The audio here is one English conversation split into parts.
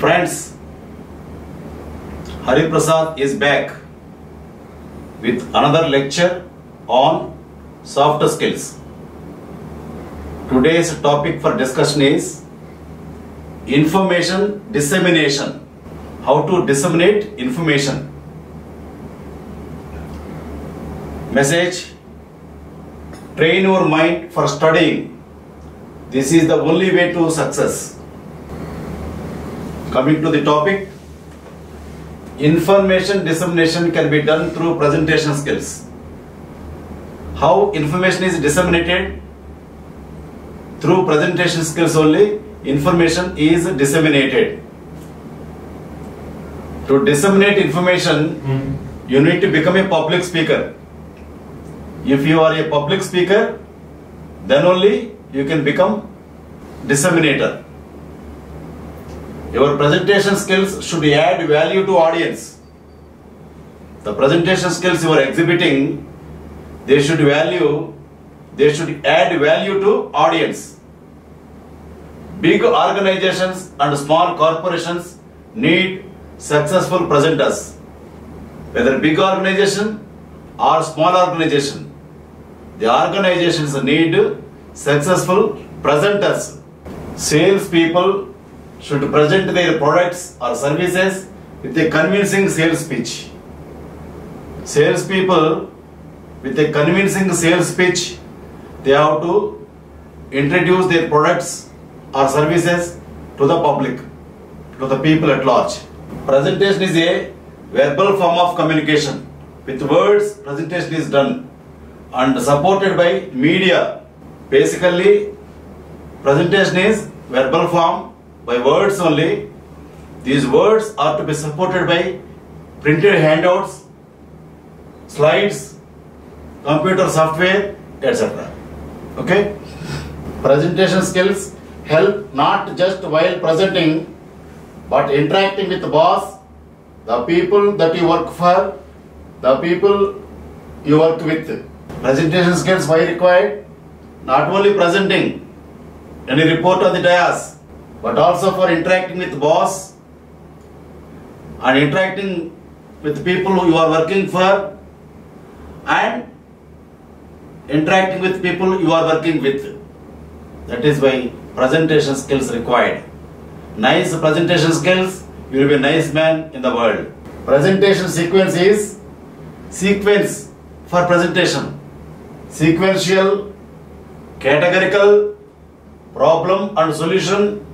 Friends, Hari Prasad is back with another lecture on soft skills. Today's topic for discussion is information dissemination. How to disseminate information. Message: train your mind for studying. This is the only way to success. Coming to the topic, information dissemination can be done through presentation skills. How information is disseminated? Through presentation skills only, information is disseminated. To disseminate information, you need to become a public speaker. If you are a public speaker, then only you can become disseminator. Your presentation skills should add value to audience. The presentation skills you are exhibiting, they should add value to audience. Big organizations and small corporations need successful presenters. Whether big organization or small organization, the organizations need successful presenters. Sales people should present their products or services with a convincing sales pitch. Sales people with a convincing sales pitch, they have to introduce their products or services to the public, to the people at large. Presentation is a verbal form of communication. With words, presentation is done and supported by media. Basically, presentation is verbal form by words only. These words are to be supported by printed handouts, slides, computer software, etc. Okay? Presentation skills help not just while presenting, but interacting with the boss, the people that you work for, the people you work with. Presentation skills why required? Not only presenting any report on the dais, but also for interacting with the boss and interacting with people who you are working for and interacting with people you are working with. That is why presentation skills required. Nice presentation skills, you will be a nice man in the world. Presentation sequence is sequence for presentation. Sequential, categorical, problem and solution,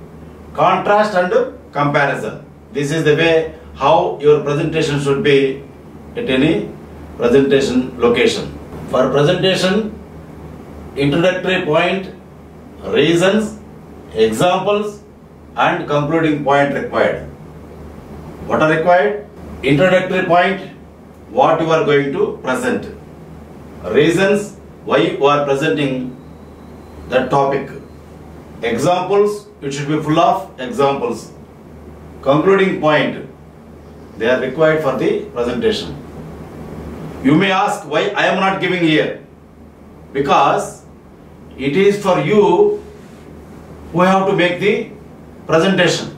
contrast and comparison. This is the way how your presentation should be at any presentation location. For presentation, introductory point, reasons, examples and concluding point required. What are required? Introductory point, what you are going to present. Reasons, why you are presenting that topic. Examples, it should be full of examples. Concluding point, they are required for the presentation. You may ask why I am not giving here. Because it is for you who have to make the presentation.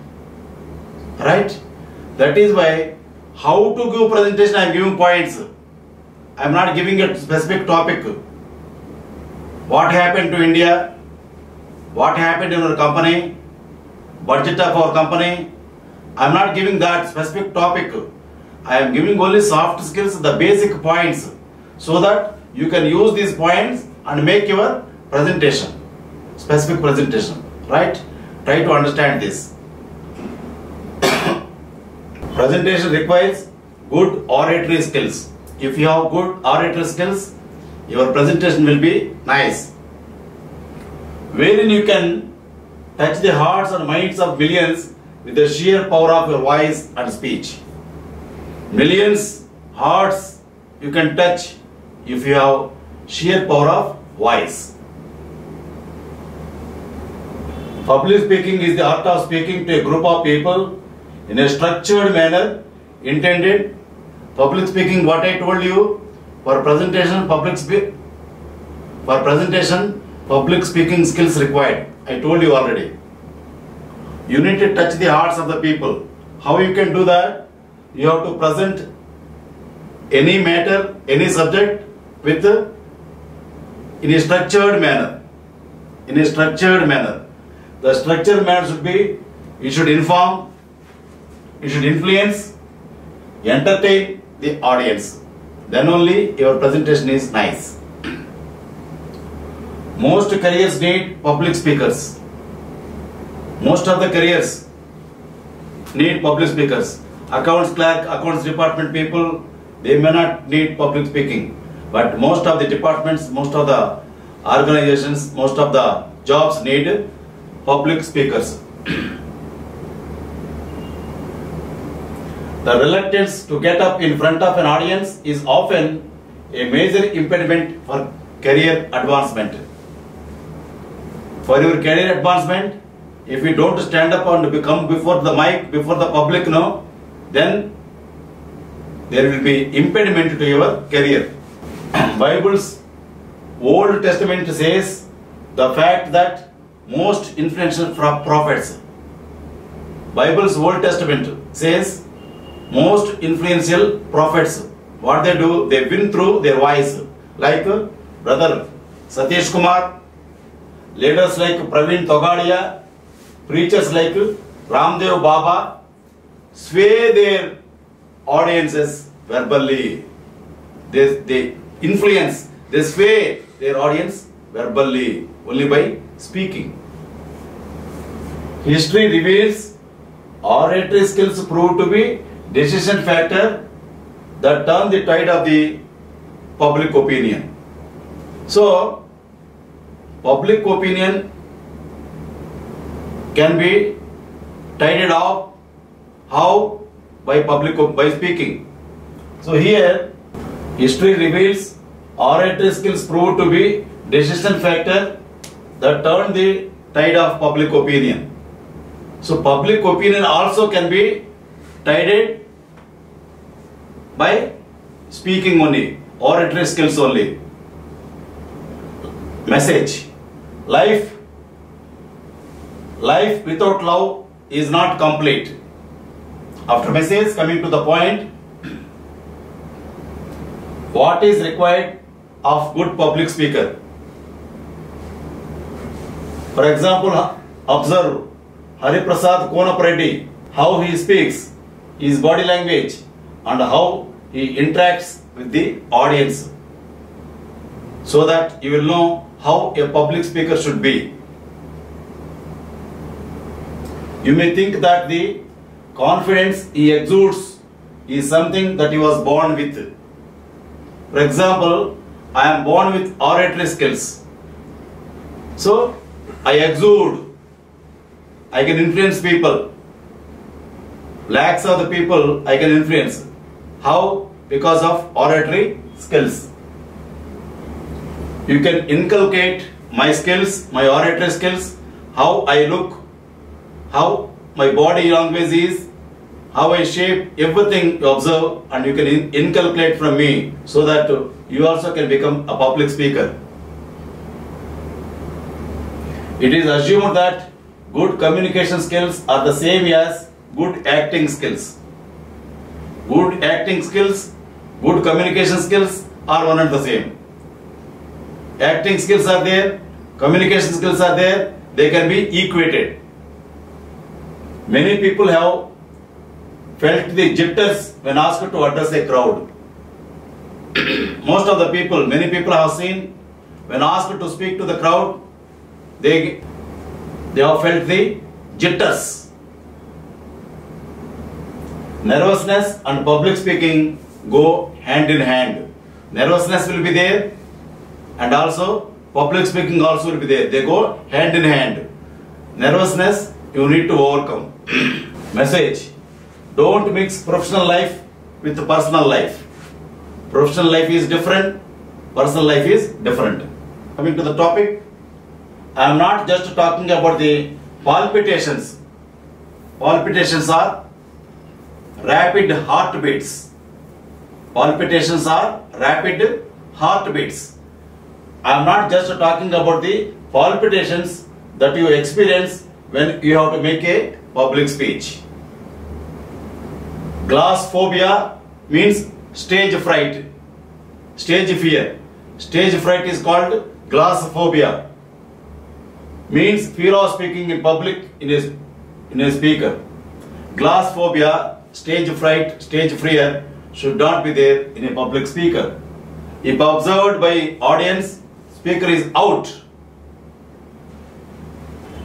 Right? That is why how to give presentation I am giving points. I am not giving a specific topic. What happened to India? What happened in our company? Budget of our company? I am not giving that specific topic. I am giving only soft skills, the basic points, so that you can use these points and make your presentation, specific presentation, right? Try to understand this. Presentation requires good oratory skills. If you have good oratory skills, your presentation will be nice. Wherein you can touch the hearts and minds of millions with the sheer power of your voice and speech. Millions hearts you can touch if you have sheer power of voice. Public speaking is the art of speaking to a group of people in a structured manner intended. Public speaking, what I told you, for presentation, public speaking skills required. I told you already. You need to touch the hearts of the people. How you can do that? You have to present any matter, any subject with in a structured manner. In a structured manner. The structured manner should be, you should inform, you should influence, entertain the audience. Then only your presentation is nice. Most careers need public speakers. Most of the careers need public speakers. Accounts clerk, accounts department people, they may not need public speaking. But most of the departments, most of the organizations, most of the jobs need public speakers. The reluctance to get up in front of an audience is often a major impediment for career advancement. For your career advancement, if you don't stand up and become before the mic, before the public, then there will be impediment to your career. Bible's Old Testament says the fact that most influential prophets, Bible's Old Testament says most influential prophets, what they do, they win through their voice. Like Brother Satish Kumar, leaders like Praveen Togadia, preachers like Ramdev Baba, sway their audiences verbally. They influence, they sway their audience verbally only by speaking. History reveals oratory skills prove to be decision factor that turn the tide of the public opinion. So, public opinion can be tided off. How? By speaking. So here, history reveals oratory skills prove to be decision factor that turn the tide of public opinion. So public opinion also can be tided by speaking only, oratory skills only. Message. Life without love is not complete. After message, coming to the point, what is required of good public speaker? For example, observe Hariprasad Konapareddy, how he speaks, his body language, and how he interacts with the audience, so that you will know how a public speaker should be. You may think that the confidence he exudes is something that he was born with. For example, I am born with oratory skills. So, I exude. I can influence people. Lakhs of the people I can influence. How? Because of oratory skills. You can inculcate my skills, my oratory skills, how I look, how my body language is, how I shape, everything you observe, and you can inculcate from me, so that you also can become a public speaker. It is assumed that good communication skills are the same as good acting skills. Good acting skills, good communication skills are one and the same. Acting skills are there, communication skills are there, they can be equated. Many people have felt the jitters when asked to address a crowd. Most of the people, many people have seen, when asked to speak to the crowd, they have felt the jitters. Nervousness and public speaking go hand in hand. Nervousness will be there, and also public speaking also will be there. They go hand in hand. Nervousness you need to overcome. Message. Don't mix professional life with personal life. Professional life is different, personal life is different. Coming to the topic, I am not just talking about the palpitations. Palpitations are rapid heartbeats. Palpitations are rapid heartbeats. I am not just talking about the palpitations that you experience when you have to make a public speech. Glass phobia means stage fright, stage fear. Stage fright is called glass phobia. Means fear of speaking in public in a speaker. Glass phobia, stage fright, stage fear should not be there in a public speaker. If observed by audience, speaker is out.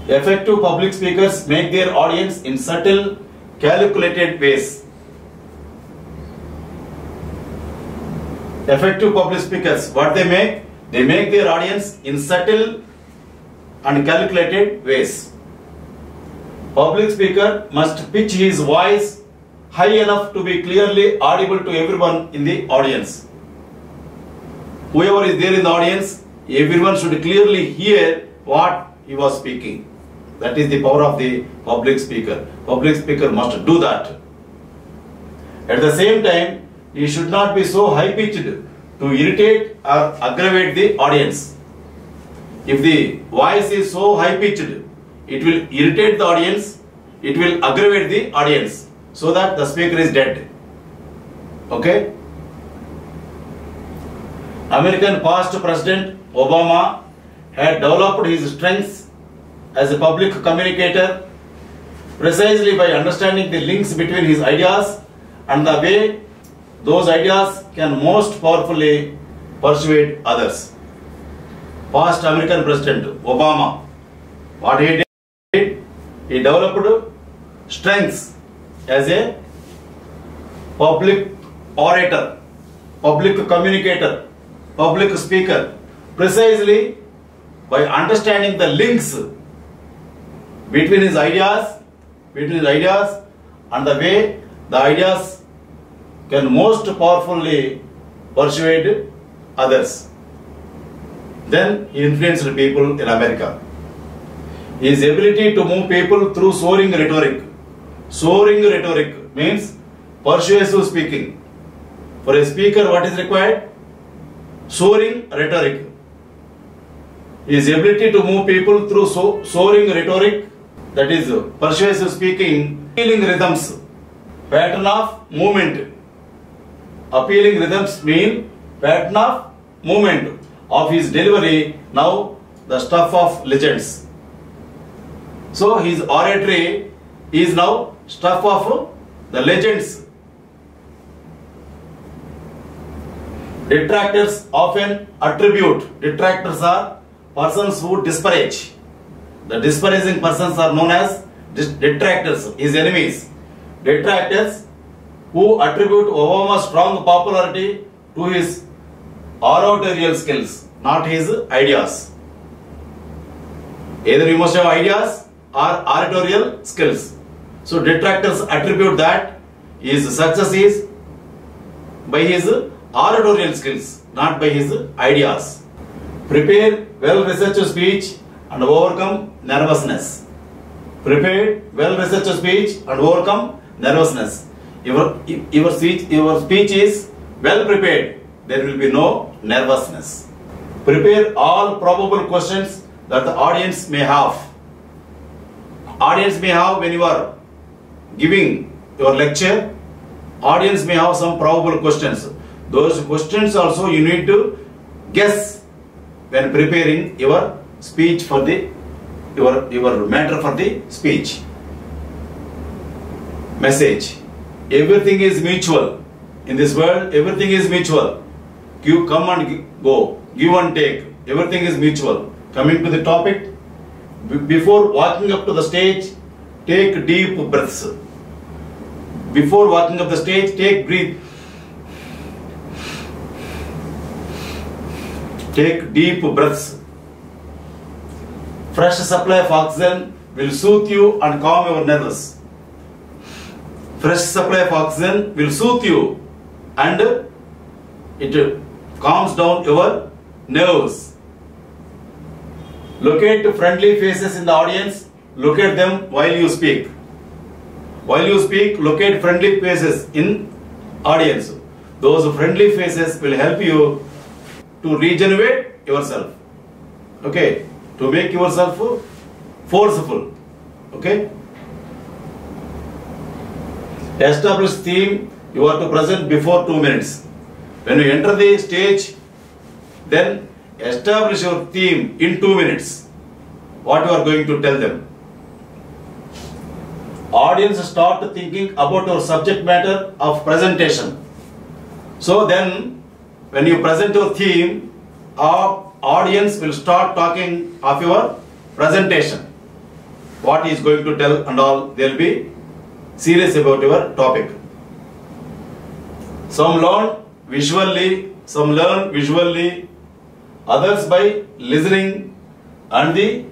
Effective public speakers make their audience in subtle, calculated ways. Effective public speakers, what they make? They make their audience in subtle and calculated ways. Public speaker must pitch his voice high enough to be clearly audible to everyone in the audience. Whoever is there in the audience, everyone should clearly hear what he was speaking. That is the power of the public speaker. Public speaker must do that. At the same time, he should not be so high-pitched to irritate or aggravate the audience. If the voice is so high-pitched, it will irritate the audience, it will aggravate the audience, so that the speaker is dead. Okay? American past President Obama had developed his strengths as a public communicator precisely by understanding the links between his ideas and the way those ideas can most powerfully persuade others. Past American President Obama, what he did? He developed strengths as a public orator, public communicator, public speaker, precisely by understanding the links between his ideas and the way the ideas can most powerfully persuade others. Then he influenced people in America. His ability to move people through soaring rhetoric. Soaring rhetoric means persuasive speaking. For a speaker, what is required? Soaring rhetoric. His ability to move people through soaring rhetoric, that is persuasive speaking, appealing rhythms, pattern of movement. Appealing rhythms mean pattern of movement of his delivery, now the stuff of legends. So his oratory is now stuff of the legends. Detractors often attribute, detractors are persons who disparage. The disparaging persons are known as detractors, his enemies. Detractors who attribute Obama's strong popularity to his oratorial skills, not his ideas. Either you must have ideas or oratorial skills. So detractors attribute that his success is by his oratorial skills, not by his ideas. Prepare well-researched speech and overcome nervousness. Prepare well-researched speech and overcome nervousness. Your speech is well prepared, there will be no nervousness. Prepare all probable questions that the audience may have. Audience may have when you are giving your lecture, audience may have some probable questions. Those questions also you need to guess when preparing your speech for the your matter for the speech. Message. Everything is mutual. In this world, everything is mutual. You come and go, give and take. Everything is mutual. Coming to the topic, before walking up to the stage, take deep breaths. Before walking up the stage, breathe. Take deep breaths. Fresh supply of oxygen will soothe you and calm your nerves. Fresh supply of oxygen will soothe you and it calms down your nerves. Locate friendly faces in the audience. Look at them while you speak. While you speak, locate friendly faces in audience. Those friendly faces will help you to regenerate yourself. Okay, to make yourself forceful. Okay. Establish theme. You are to present before 2 minutes. When you enter the stage, then establish your theme in 2 minutes. What you are going to tell them. Audience start thinking about your subject matter of presentation. So then, when you present your theme, our audience will start talking of your presentation. What he is going to tell and all, they will be serious about your topic. Some learn visually, some learn visually, others by listening, and the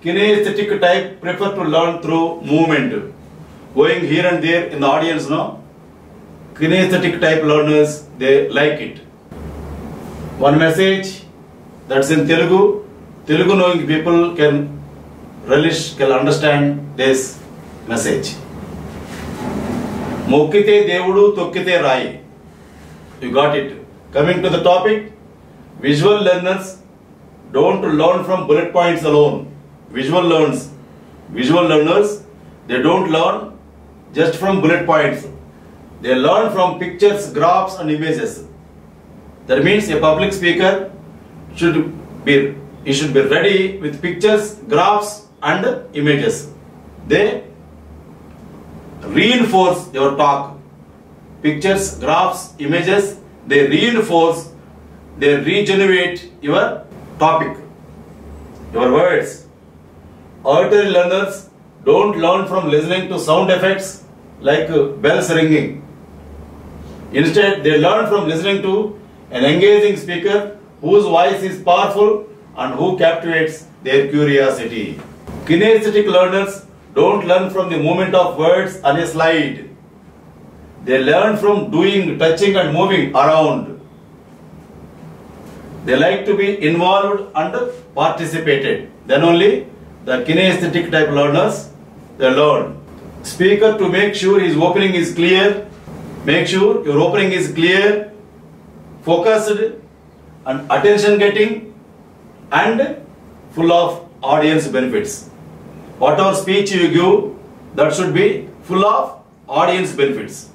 kinesthetic type prefer to learn through movement. Going here and there in the audience, no? Kinesthetic type learners, they like it. One message that's in Telugu. Telugu knowing people can relish, can understand this message. Mokkite Devudu Tokkite Rai. You got it. Coming to the topic, visual learners don't learn from bullet points alone. Visual learners, they don't learn just from bullet points. They learn from pictures, graphs and images. That means a public speaker should be ready with pictures, graphs and images. They reinforce your talk. Pictures, graphs, images, they reinforce, they regenerate your topic, your words. Auditory learners don't learn from listening to sound effects like bells ringing. Instead, they learn from listening to an engaging speaker whose voice is powerful and who captivates their curiosity. Kinesthetic learners don't learn from the movement of words on a slide. They learn from doing, touching and moving around. They like to be involved and participated. Then only the kinesthetic type learners, they learn. Speaker, to make sure his opening is clear, make sure your opening is clear, focused and attention getting and full of audience benefits. Whatever speech you give, that should be full of audience benefits.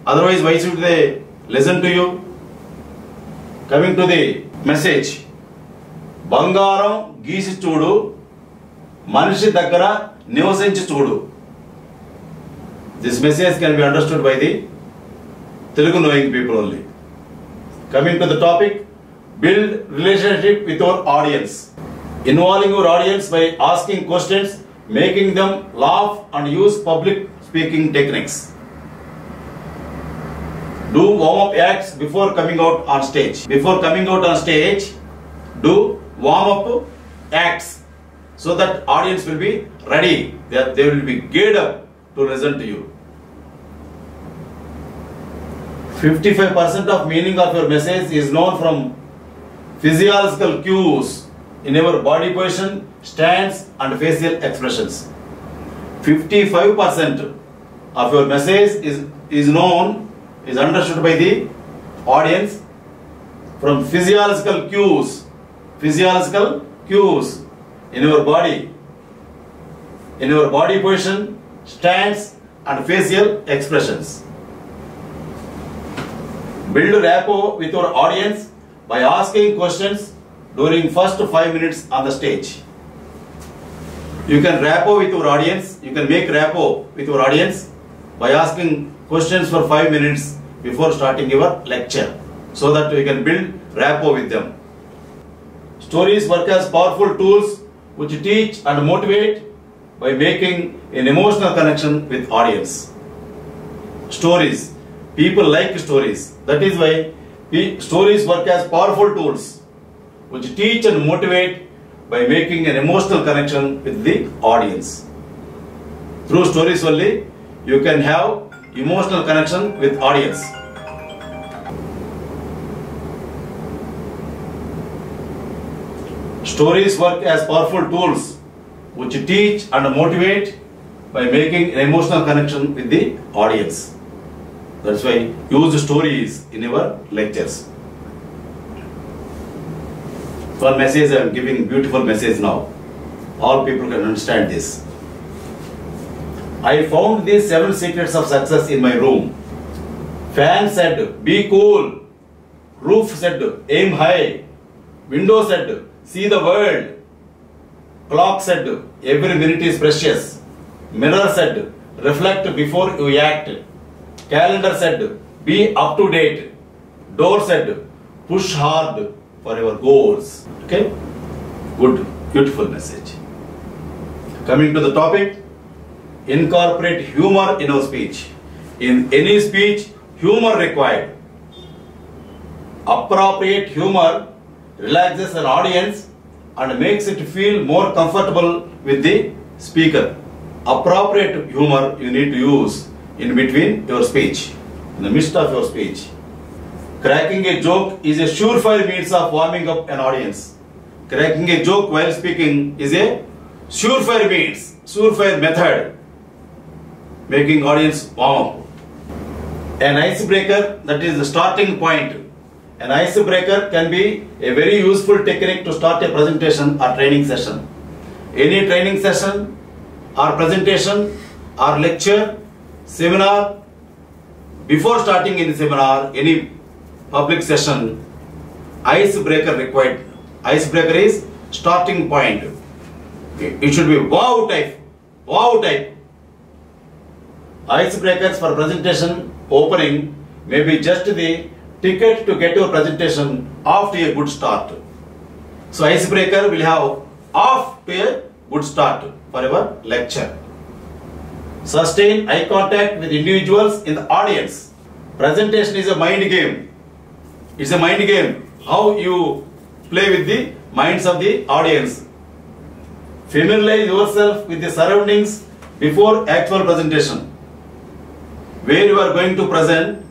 Otherwise, why should they listen to you? Coming to the message. Bangaram Geesi Chudu, Manishi Daggara Nivasinchi Chudu. This message can be understood by the Telugu knowing people only. Coming to the topic, build relationship with your audience. Involving your audience by asking questions, making them laugh and use public speaking techniques. Do warm-up acts before coming out on stage. Before coming out on stage, do warm-up acts so that audience will be ready. They will be geared up to listen to you. 55% of meaning of your message is known from physiological cues in your body position, stance and facial expressions. 55% of your message is understood by the audience from physiological cues in your body position, stance and facial expressions. Build rapport with your audience by asking questions during first 5 minutes on the stage. You can rapport with your audience, you can make rapport with your audience by asking questions for 5 minutes before starting your lecture, so that you can build rapport with them. Stories work as powerful tools which teach and motivate by making an emotional connection with audience. Stories. People like stories. That is why stories work as powerful tools which teach and motivate by making an emotional connection with the audience. Through stories only, you can have emotional connection with audience. Stories work as powerful tools which teach and motivate by making an emotional connection with the audience. That's why use stories in your lectures. One message I am giving, beautiful message now. All people can understand this. I found these 7 secrets of success in my room. Fan said, be cool. Roof said, aim high. Window said, see the world. Clock said, every minute is precious. Mirror said, reflect before you act. Calendar said, be up to date. Door said, push hard for your goals. Okay? Good, beautiful message. Coming to the topic, incorporate humor in our speech. In any speech, humor required. Appropriate humor relaxes an audience and makes it feel more comfortable with the speaker. Appropriate humor you need to use in between your speech, in the midst of your speech. Cracking a joke is a surefire means of warming up an audience. Cracking a joke while speaking is a surefire means, surefire method, making audience warm up. An icebreaker, that is the starting point. An icebreaker can be a very useful technique to start a presentation or training session. Any training session or presentation or lecture, seminar, before starting any seminar, any public session, icebreaker required. Icebreaker is starting point. It should be wow type. Wow type. Icebreakers for presentation opening may be just the ticket to get your presentation off to a good start. So icebreaker will have off to a good start for your lecture. Sustain eye contact with individuals in the audience. Presentation is a mind game. It's a mind game. How you play with the minds of the audience. Familiarize yourself with the surroundings before actual presentation. Where you are going to present,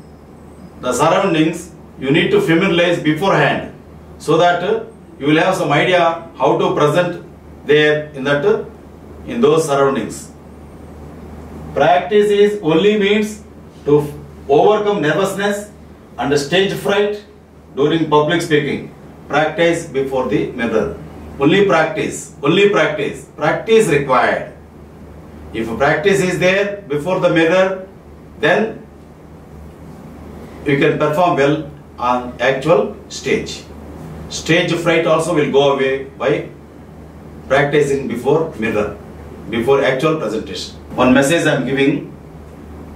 the surroundings you need to familiarize beforehand, so that you will have some idea how to present there in those surroundings. Practice is only means to overcome nervousness and stage fright during public speaking. Practice before the mirror. Only practice. Only practice. Practice required. If practice is there before the mirror, then you can perform well on actual stage. Stage fright also will go away by practicing before mirror, before actual presentation. One message I am giving: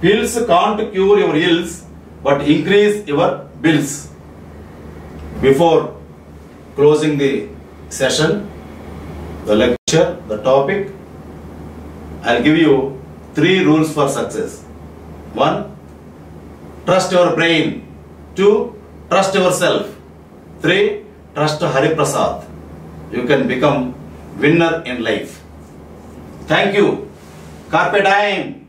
pills can't cure your ills, but increase your bills. Before closing the session, the lecture, the topic, I'll give you 3 rules for success. 1. Trust your brain. 2. Trust yourself. 3. Trust Hari Prasad. You can become winner in life. Thank you. Carpe diem.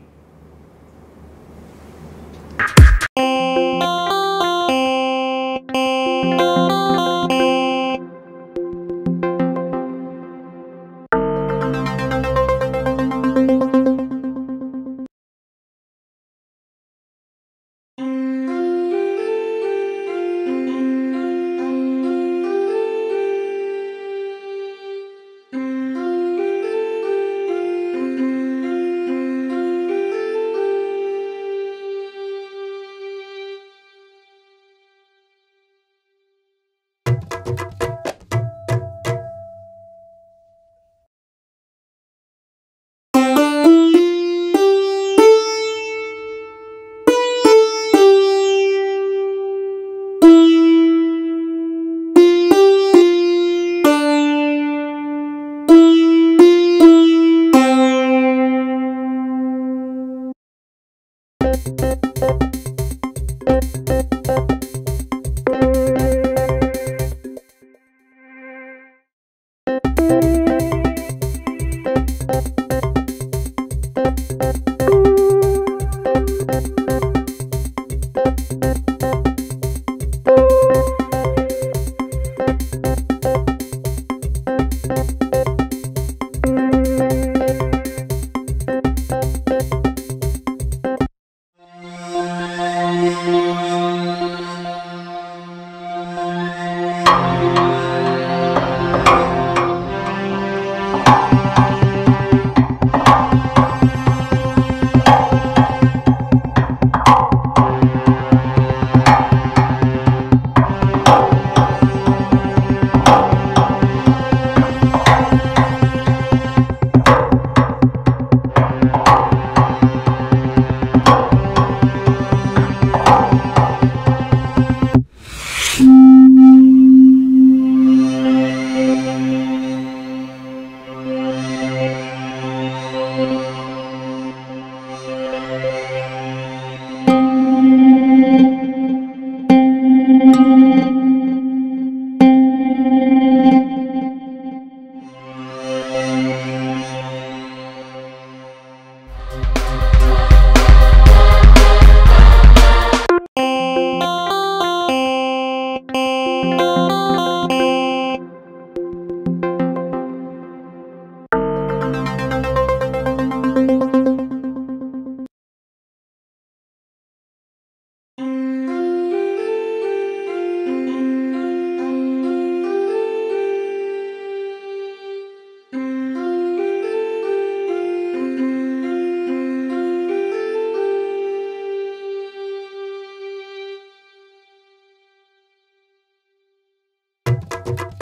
you.